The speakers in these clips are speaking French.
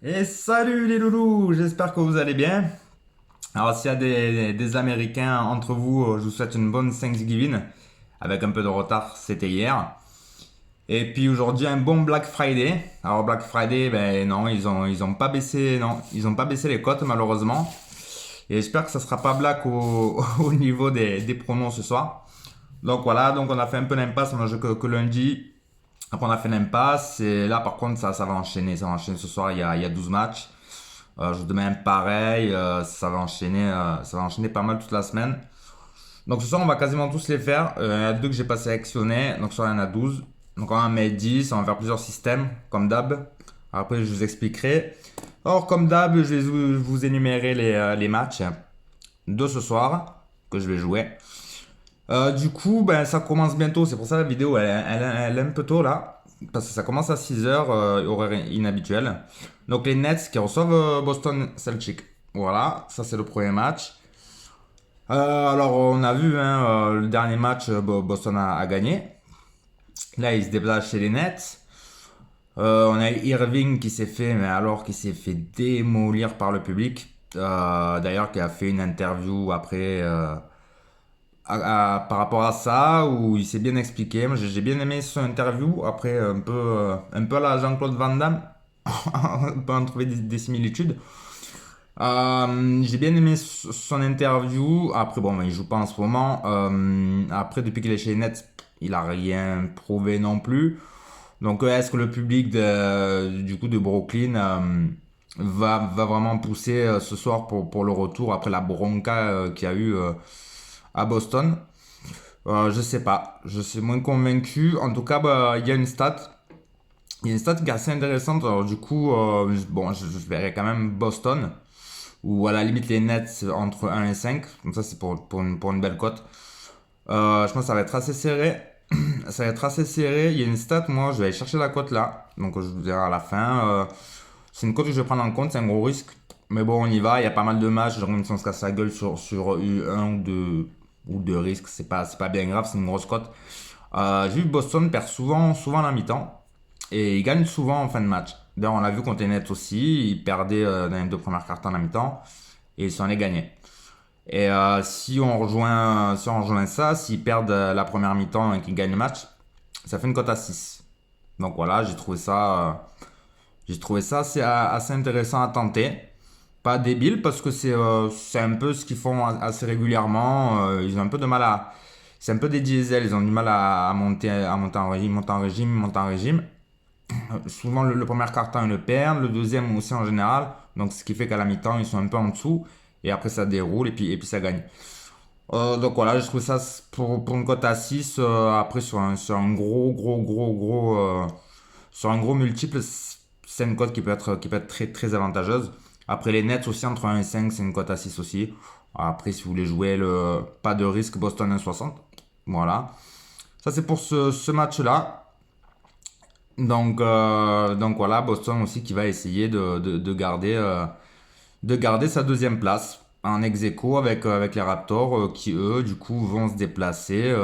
Et salut les loulous, j'espère que vous allez bien. Alors s'il y a des Américains entre vous, je vous souhaite une bonne Thanksgiving. Avec un peu de retard, c'était hier. Et puis aujourd'hui un bon Black Friday. Alors Black Friday, ben non, ils ont pas baissé, non, ils ont pas baissé les cotes malheureusement. Et j'espère que ça sera pas black au niveau des promos ce soir. Donc voilà, donc on a fait un peu l'impasse, on a joué que lundi. Après on a fait l'impasse et là par contre ça va enchaîner, ça va enchaîner ce soir, il y a 12 matchs. Je demain pareil, ça va enchaîner pas mal toute la semaine. Donc ce soir on va quasiment tous les faire. Il y en a deux que j'ai pas sélectionnés, donc ce soir il y en a 12. Donc on va en mettre 10, on va faire plusieurs systèmes, comme d'hab. Après je vous expliquerai. Or comme d'hab, je vais vous énumérer les matchs de ce soir que je vais jouer. Du coup, ben, ça commence bientôt, c'est pour ça la vidéo elle est un peu tôt là, parce que ça commence à 6h, horaire inhabituel. Donc les Nets qui reçoivent Boston Celtics. Voilà, ça c'est le premier match. Alors on a vu hein, le dernier match, Boston a gagné. Là il se déplace chez les Nets. On a Irving qui s'est fait, mais alors qui s'est fait démolir par le public. D'ailleurs qui a fait une interview après par rapport à ça, où il s'est bien expliqué. Moi, j'ai bien aimé son interview. Après, un peu à la Jean-Claude Van Damme, on peut en trouver des similitudes. J'ai bien aimé son interview. Après, bon, il joue pas en ce moment. Après, depuis qu'il est chez les Nets, il a rien prouvé non plus. Donc, est-ce que le public du coup de Brooklyn va vraiment pousser ce soir pour le retour après la bronca qu'il y a eu à Boston? Je sais pas, je suis moins convaincu. En tout cas, bah, il y a une stat. Il y a une stat qui est assez intéressante. Alors, du coup, bon, je verrais quand même Boston. Ou à la limite les Nets entre 1 et 5. Comme ça, c'est pour une belle cote. Je pense que ça va être assez serré. Ça va être assez serré. Il y a une stat, moi, je vais aller chercher la cote là. Donc, je vous dirai à la fin. C'est une cote que je vais prendre en compte. C'est un gros risque. Mais bon, on y va. Il y a pas mal de matchs. Genre, même si on se casse la gueule sur un ou deux risques, c'est pas bien grave. C'est une grosse cote. J'ai vu Boston perd souvent à la mi-temps et ils gagnent souvent en fin de match. D'ailleurs, on l'a vu contre les Nets aussi, ils perdaient dans les deux premières cartes à la mi-temps et ils sont allés gagner. Et si on rejoint ça, s'ils perdent la première mi-temps et qu'ils gagnent le match, ça fait une cote à 6. Donc voilà, j'ai trouvé ça assez intéressant à tenter. Pas débile parce que c'est un peu ce qu'ils font assez régulièrement. Ils ont un peu de mal à. C'est un peu des diesels, ils ont du mal à monter en régime, monter en régime, monter en régime. Souvent le premier quart-temps ils le perdent, le deuxième aussi en général. Donc ce qui fait qu'à la mi-temps ils sont un peu en dessous. Et après ça déroule et puis ça gagne. Donc voilà, je trouve ça pour une cote à 6. Après sur un gros, gros, gros, gros. Sur un gros multiple, c'est une cote qui peut être très, très avantageuse. Après les Nets aussi, entre 1 et 5, c'est une cote à 6 aussi. Après, si vous voulez jouer le pas de risque Boston 1,60. Voilà. Ça, c'est pour ce match-là. Donc voilà, Boston aussi qui va essayer de garder sa deuxième place en ex-aequo avec les Raptors qui, eux, du coup, vont se déplacer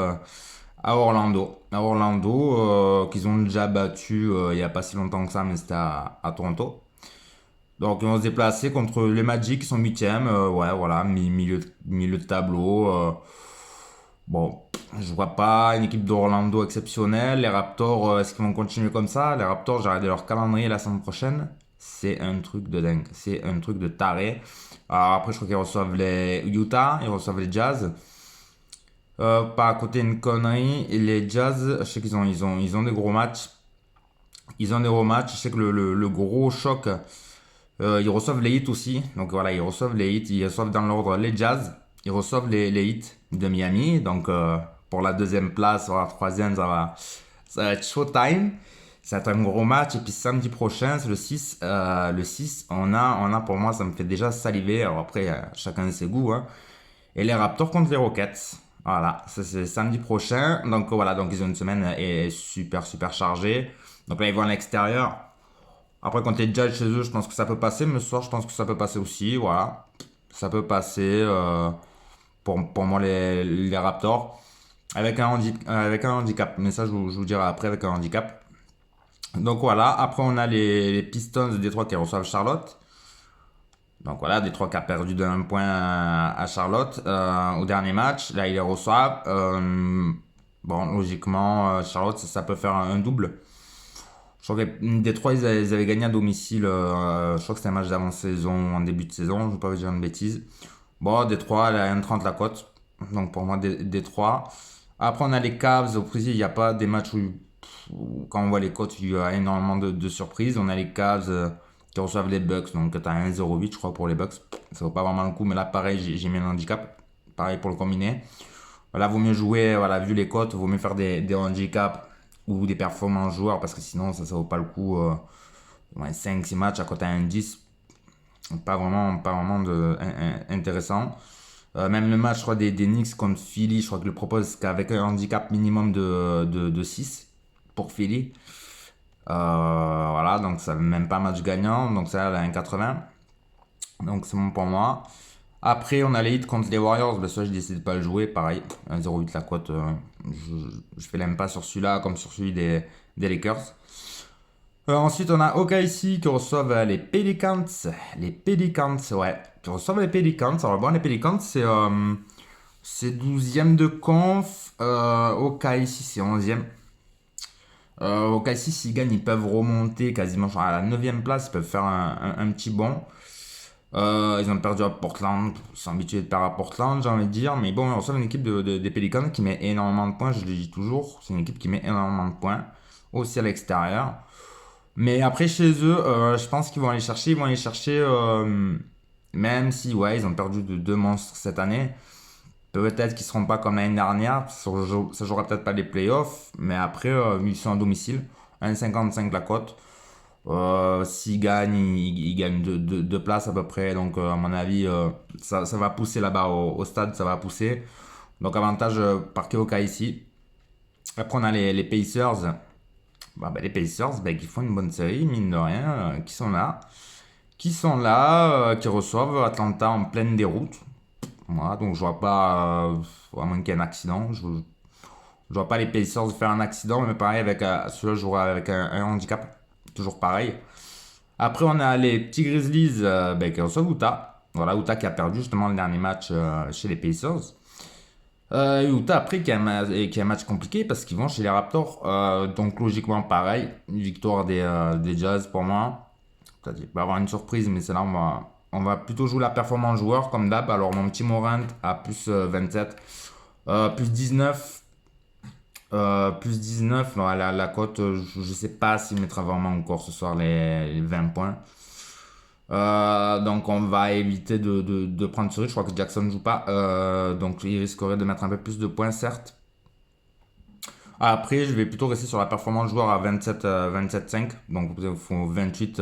à Orlando. À Orlando, qu'ils ont déjà battu il n'y a pas si longtemps que ça, mais c'était à Toronto. Donc ils vont se déplacer contre les Magic qui sont 8e. Ouais, voilà, milieu de tableau. Bon, je vois pas une équipe d'Orlando exceptionnelle. Les Raptors, est-ce qu'ils vont continuer comme ça? Les Raptors, j'ai regardé leur calendrier la semaine prochaine. C'est un truc de dingue. C'est un truc de taré. Alors après, je crois qu'ils reçoivent les Utah, ils reçoivent les Jazz. Pas à côté une connerie. Et les Jazz, je sais qu'ils ont des gros matchs. Ils ont des gros matchs. Je sais que le gros choc, ils reçoivent les Heat aussi. Donc voilà, ils reçoivent les Heat. Ils reçoivent dans l'ordre les Jazz. Ils reçoivent les Heat de Miami. Donc pour la deuxième place, ou la troisième, ça va être showtime. Ça va être un gros match. Et puis samedi prochain, c'est le 6. Le 6, on a pour moi, ça me fait déjà saliver. Alors après, chacun ses goûts, hein. Et les Raptors contre les Rockets. Voilà, ça c'est samedi prochain. Donc voilà, donc ils ont une semaine super super chargée. Donc là ils vont à l'extérieur. Après quand t'es Jazz chez eux, je pense que ça peut passer. Mais ce soir, je pense que ça peut passer aussi. Voilà, ça peut passer pour moi les Raptors avec un handicap. Mais ça je vous dirai après avec un handicap. Donc voilà, après on a les Pistons de Détroit qui reçoivent Charlotte. Donc voilà, Détroit qui a perdu de 1 point à Charlotte au dernier match. Là, ils les reçoivent. Bon, logiquement, Charlotte, ça peut faire un double. Je crois que Détroit, ils avaient gagné à domicile. Je crois que c'était un match d'avant-saison, en début de saison. Je ne vais pas vous dire une bêtise. Bon, Détroit, elle a 1,30 la cote. Donc pour moi, Détroit. Après, on a les Cavs. Au précis, il n'y a pas des matchs où, quand on voit les cotes, il y a énormément de surprises. On a les Cavs qui reçoivent les Bucks. Donc tu as 1,08 je crois pour les Bucks. Ça vaut pas vraiment le coup. Mais là, pareil, j'ai mis un handicap. Pareil pour le combiné. Voilà, vaut mieux jouer, voilà, vu les cotes, vaut mieux faire des handicaps ou des performances joueurs parce que sinon ça vaut pas le coup. Ouais, 5-6 matchs à côté à 1,10, pas vraiment intéressant. Même le match, je crois, des Knicks contre Philly, je crois que le propose qu'avec un handicap minimum de 6 pour Philly. Voilà, donc ça même pas match gagnant, donc ça à 1,80. Donc c'est bon pour moi. Après, on a les hits contre les Warriors. Ben, ça, je décide de pas le jouer. Pareil, 1,08 la cote. Je fais l'aime pas sur celui-là comme sur celui des Lakers. Ensuite, on a OKC qui reçoivent les Pelicans. Les Pelicans, ouais. Qui reçoivent les Pelicans. Alors, bon, les Pelicans, c'est 12e de conf. OKC, c'est 11e. OKC, s'ils gagnent, ils peuvent remonter quasiment à la 9e place. Ils peuvent faire un petit bond. Ils ont perdu à Portland, ils sont habitués de perdre à Portland, j'ai envie de dire. Mais bon, on reçoit une équipe des Pelicans qui met énormément de points, je le dis toujours. C'est une équipe qui met énormément de points, aussi à l'extérieur. Mais après, chez eux, je pense qu'ils vont aller chercher. Ils vont aller chercher, même si, ouais, ils ont perdu de deux monstres cette année. Peut-être qu'ils seront pas comme l'année dernière. Ça jouera peut-être pas les playoffs. Mais après, ils sont à domicile. 1,55 la cote. S'ils gagnent, ils gagnent deux places à peu près. Donc, à mon avis, ça va pousser là-bas au stade. Ça va pousser. Donc, avantage parqué au cas ici. Après, on a les Pacers. Les Pacers qui font une bonne série, mine de rien, qui sont là. Qui reçoivent Atlanta en pleine déroute. Voilà, donc je vois pas, à moins qu'il y ait un accident, je vois pas les Pacers faire un accident, mais pareil, avec celui-là, je jouerai avec un handicap, toujours pareil. Après, on a les petits Grizzlies qui reçoivent Utah. Voilà, Utah qui a perdu justement le dernier match chez les Pacers. Utah après qui a un match compliqué parce qu'ils vont chez les Raptors. Donc logiquement pareil, une victoire des Jazz pour moi. Peut-être qu'il peut y avoir une surprise, mais c'est là on va plutôt jouer la performance joueur comme d'hab. Alors mon petit Morant à plus 27, plus 19. Plus 19, non, la cote, je sais pas s'il mettra vraiment encore ce soir les 20 points. Donc on va éviter de prendre ce risque. Je crois que Jackson ne joue pas. Donc il risquerait de mettre un peu plus de points, certes. Après, je vais plutôt rester sur la performance joueur à 27-5. Donc il faut 28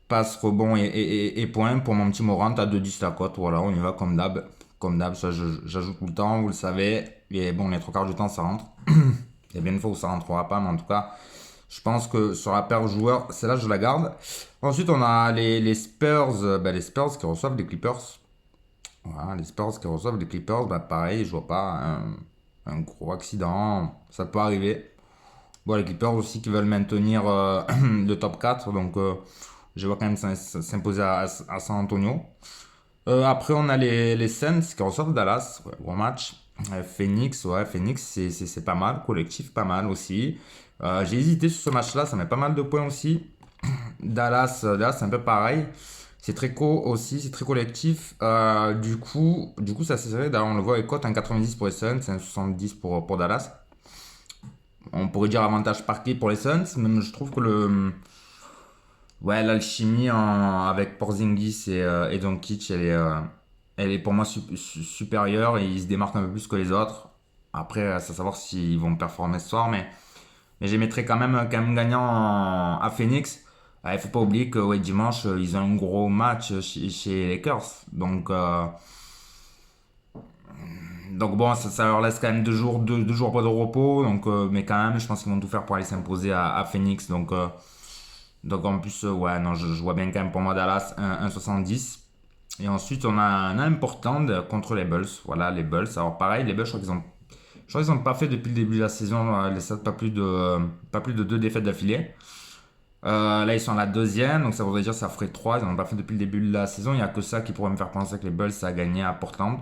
passes, rebonds et points pour mon petit Morant à 2,10 la cote. Voilà, on y va comme d'hab. Comme d'hab, ça j'ajoute tout le temps, vous le savez. Et bon, les trois quarts du temps, ça rentre. Il y a bien une fois où ça rentrera pas, mais en tout cas, je pense que sur la paire joueur, celle-là, je la garde. Ensuite, on a les Spurs, les Spurs qui reçoivent les Clippers. Voilà, les Spurs qui reçoivent les Clippers, pareil, je vois pas un gros accident. Ça peut arriver. Bon, les Clippers aussi qui veulent maintenir le top 4, donc je vois quand même s'imposer à San Antonio. Après, on a les Suns qui reçoivent Dallas. Ouais, gros match. Phoenix, ouais, Phoenix, c'est pas mal. Collectif, pas mal aussi. J'ai hésité sur ce match-là, ça met pas mal de points aussi. Dallas, c'est un peu pareil. C'est très co aussi, c'est très collectif. Du coup, ça c'est vrai. D'ailleurs, on le voit avec cote, un 90 pour les Suns, c'est un 70 pour Dallas. On pourrait dire avantage parqué pour les Suns, même je trouve que l'alchimie avec Porzingis et Doncic, elle est pour moi supérieure et ils se démarquent un peu plus que les autres. Après, c'est à savoir s'ils vont performer ce soir, mais j'émettrais quand même gagnant à Phoenix. Il faut pas oublier que dimanche, ils ont un gros match chez les Lakers. Donc bon, ça leur laisse quand même deux jours pas de repos. Mais quand même, je pense qu'ils vont tout faire pour aller s'imposer à Phoenix. Donc en plus, ouais, non, je vois bien quand même pour moi Dallas 1,70. Et ensuite, on a un important contre les Bulls. Voilà, les Bulls. Alors pareil, les Bulls, je crois qu'ils ont Je crois qu'ils n'ont pas fait depuis le début de la saison, les stats, pas plus de 2 défaites d'affilée. Là, ils sont à la deuxième, donc ça voudrait dire que ça ferait 3. Ils n'ont pas fait depuis le début de la saison. Il n'y a que ça qui pourrait me faire penser que les Bulls, ça a gagné à Portland.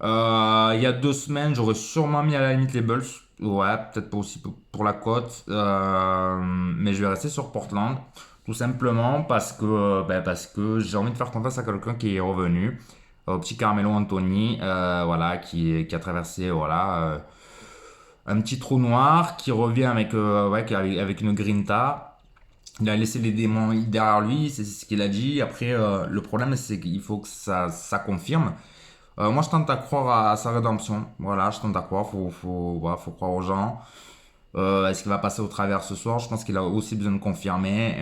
Il y a 2 semaines, j'aurais sûrement mis à la limite les Bulls. Ouais, peut-être pas aussi pour la cote. Mais je vais rester sur Portland. Tout simplement parce que j'ai envie de faire confiance à quelqu'un qui est revenu. Au petit Carmelo Anthony, voilà, qui a traversé, voilà, un petit trou noir, qui revient avec une grinta. Il a laissé les démons derrière lui, c'est ce qu'il a dit. Après, le problème, c'est qu'il faut que ça confirme. Moi, je tente à croire à sa rédemption. Voilà, je tente à croire. Voilà, faut croire aux gens. Est-ce qu'il va passer au travers ce soir? Je pense qu'il a aussi besoin de confirmer.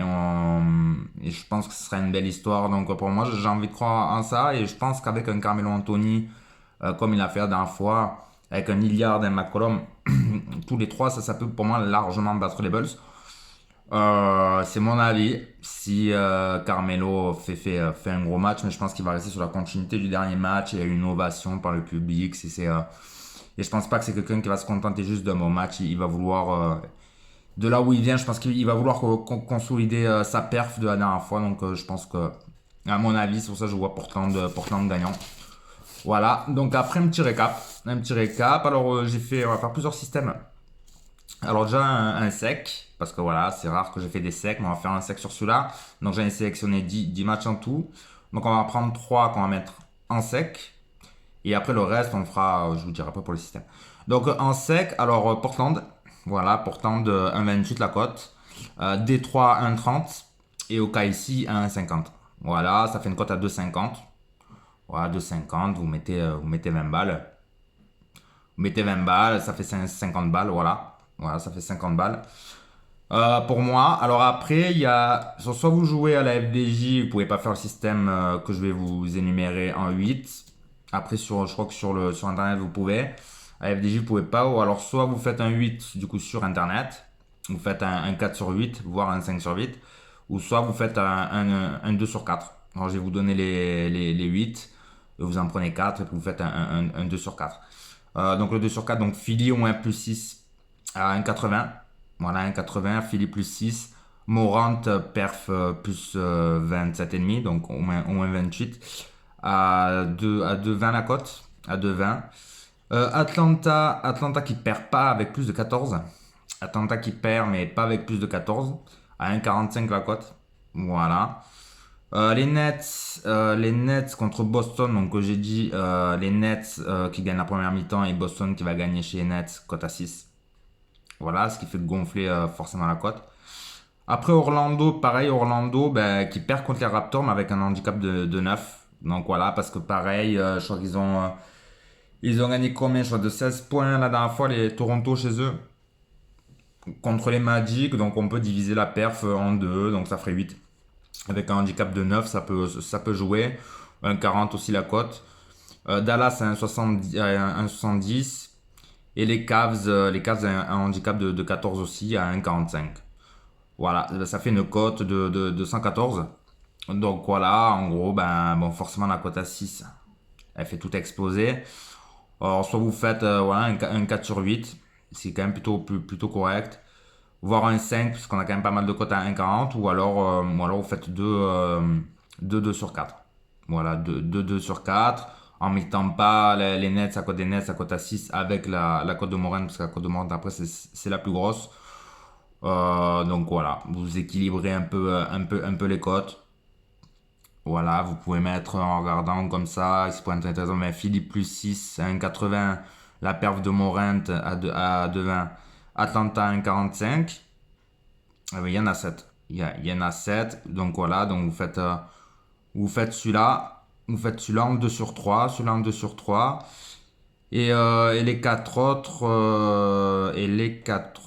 Et je pense que ce sera une belle histoire. Donc, pour moi, j'ai envie de croire en ça. Et je pense qu'avec un Carmelo Anthony, comme il a fait la dernière fois, avec un Lillard et un McCollum, tous les trois, ça peut pour moi largement battre les Bulls. C'est mon avis. Si Carmelo fait un gros match, mais je pense qu'il va rester sur la continuité du dernier match. Il y a eu une ovation par le public. Et je pense pas que c'est quelqu'un qui va se contenter juste d'un bon match. Il va vouloir, de là où il vient, je pense qu'il va vouloir consolider sa perf de la dernière fois. Donc je pense que, à mon avis, c'est pour ça que je vois Portland gagnant. Voilà, donc après un petit récap. Alors on va faire plusieurs systèmes. Alors déjà un sec, parce que voilà, c'est rare que j'ai fait des secs, mais on va faire un sec sur celui-là. Donc j'en ai sélectionné 10 matchs en tout. Donc on va prendre 3 qu'on va mettre en sec. Et après le reste, on le fera, je vous dirai pas pour le système. Donc en sec, alors Portland, voilà, Portland 1,28 la cote. Détroit 1,30 et OKC 1,50. Voilà, ça fait une cote à 2,50. Voilà, 2,50, vous mettez 20 balles. Vous mettez 20 balles, ça fait 50 balles, voilà. Voilà, ça fait 50 balles. Pour moi, alors après, il y a. Soit vous jouez à la FDJ, vous pouvez pas faire le système que je vais vous énumérer en 8. Après, je crois que sur Internet, vous pouvez. À la FDJ, vous pouvez pas. Ou alors, soit vous faites un 8 du coup sur Internet. Vous faites un 4 sur 8, voire un 5 sur 8. Ou soit vous faites un 2 sur 4. Alors, je vais vous donner les 8. Et vous en prenez 4 et puis vous faites un 2 sur 4. Donc, le 2 sur 4, donc Philly au moins plus 6 à 1,80. Voilà, 1,80, Philly plus 6. Morant, perf plus 27,5, donc au moins 28. À 2,20 la cote. À 2,20. Atlanta qui perd pas avec plus de 14. Atlanta qui perd, mais pas avec plus de 14. À 1,45 la cote. Voilà. Les Nets contre Boston, donc j'ai dit les Nets qui gagnent la première mi-temps et Boston qui va gagner chez les Nets, cote à 6. Voilà, ce qui fait gonfler forcément la cote. Après Orlando, pareil, Orlando qui perd contre les Raptors mais avec un handicap de 9. Donc voilà, parce que pareil, je crois qu'ils ont gagné combien? Je crois de 16 points la dernière fois, les Toronto chez eux, contre les Magic. Donc on peut diviser la perf en deux, donc ça ferait 8. Avec un handicap de 9, ça peut jouer. 1,40 aussi la cote. Dallas a un 1,70. Et les Cavs ont un handicap de 14 aussi à 1,45. Voilà, ça fait une cote de 114. Donc voilà, en gros, forcément la cote à 6, elle fait tout exploser. Alors soit vous faites voilà, un 4 sur 8, c'est quand même plutôt correct. Voire un 5, puisqu'on a quand même pas mal de cotes à 1,40. Ou alors vous faites 2 sur 4. Voilà, 2 sur 4. En mettant pas les Nets, à côté des Nets, à cote à 6 avec la cote de Morant, parce que la cote de Morant après c'est la plus grosse. Donc voilà, vous équilibrez un peu les cotes. Voilà, vous pouvez mettre en regardant comme ça, c'est pour être intéressant, mais Philippe plus 6 à 1,80, la perf de Morant à 2,20, Atlanta à 1,45. Il y en a 7. Il y en a 7. Donc voilà, donc vous faites celui-là en 2 sur 3, celui-là en 2 sur 3. Et les 4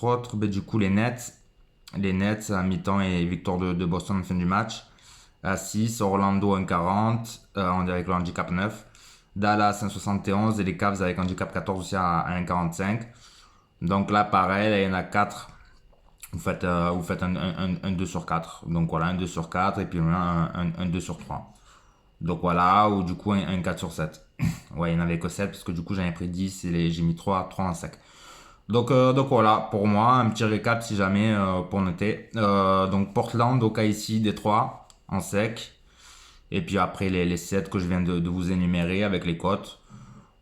autres, du coup, les Nets. Les Nets à mi-temps et victoire de Boston en fin du match. À 6, Orlando 1,40, avec le handicap 9. Dallas 1,71 et les Cavs avec handicap 14 aussi à 1,45. Donc là, pareil, il y en a 4. Vous faites un 2 sur 4. Donc voilà, un 2 sur 4 et puis un 2 sur 3. Donc voilà, ou du coup un 4 sur 7. Ouais, il n'y en avait que 7 parce que du coup j'en ai pris 10 et j'ai mis trois en sec. Donc voilà, pour moi, un petit récap si jamais pour noter. Donc Portland, OKC, Détroit en sec. Et puis après les 7 que je viens de vous énumérer avec les cotes.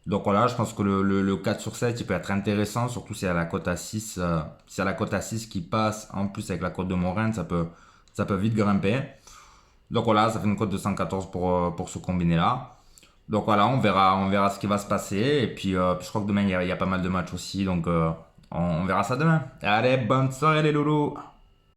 Donc voilà, je pense que le 4 sur 7 il peut être intéressant, surtout s'il y a la cote à 6. S'il y a la cote à 6 qui passe en plus avec la cote de Morin, ça peut vite grimper. Donc voilà, ça fait une cote de 114 pour ce combiné-là. Donc voilà, on verra ce qui va se passer. Et puis, je crois que demain, il y a pas mal de matchs aussi. Donc on verra ça demain. Allez, bonne soirée les loulous!